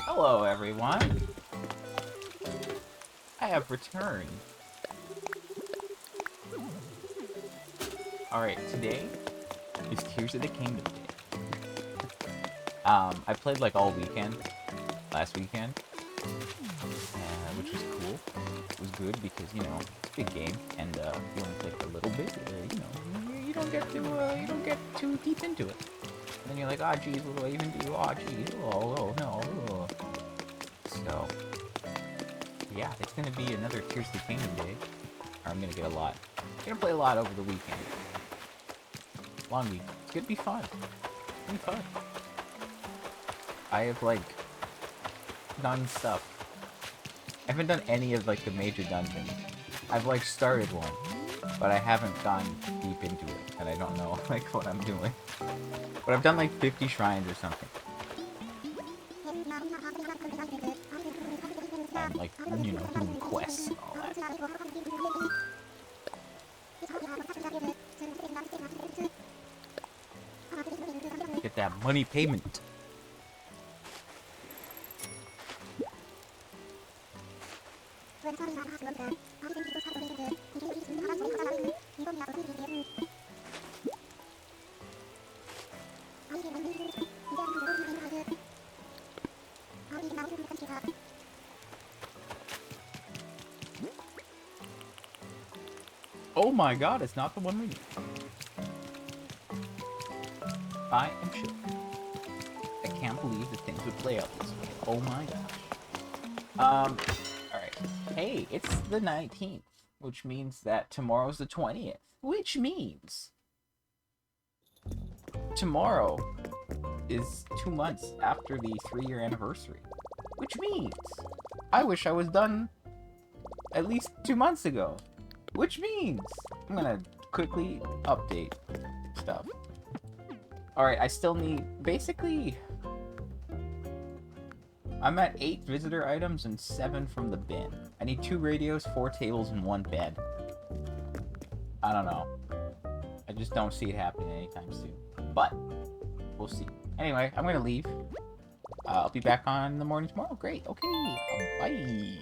Hello, everyone. I have returned. Alright, today is Tears of the Kingdom Day. I played like all weekend, last weekend, which was cool. It was good because, you know, it's a big game, and you only play for a little bit, you know, you don't get too deep into it. And then you're like, ah, geez, what do I even do? Ah, geez, oh, no. Oh. So, yeah, it's gonna be another Tears of the Kingdom Day. Or I'm gonna get a lot. I'm gonna play a lot over the weekend. Long week. It's gonna be fun. It's gonna be fun. I have, like, done stuff. I haven't done any of, like, the major dungeons. I've, like, started one. But I haven't gone deep into it. And I don't know, like, what I'm doing. But I've done, like, 50 shrines or something. And, like, you know, doing quests and all that. Get that money payment. Oh my god, it's not the one we need. I am shook. I can't believe that things would play out this way. Oh my gosh. Alright. Hey, it's the 19th, which means that tomorrow's the 20th. Which means tomorrow is 2 months after the 3-year anniversary. Which means I wish I was done at least 2 months ago. Which means I'm gonna quickly update stuff. Alright, I still need, basically, I'm at 8 visitor items and 7 from the bin. I need 2 radios, 4 tables, and 1 bed. I don't know. I just don't see it happening anytime soon. But, we'll see. Anyway, I'm gonna leave. I'll be back on the morning tomorrow. Great, okay, bye.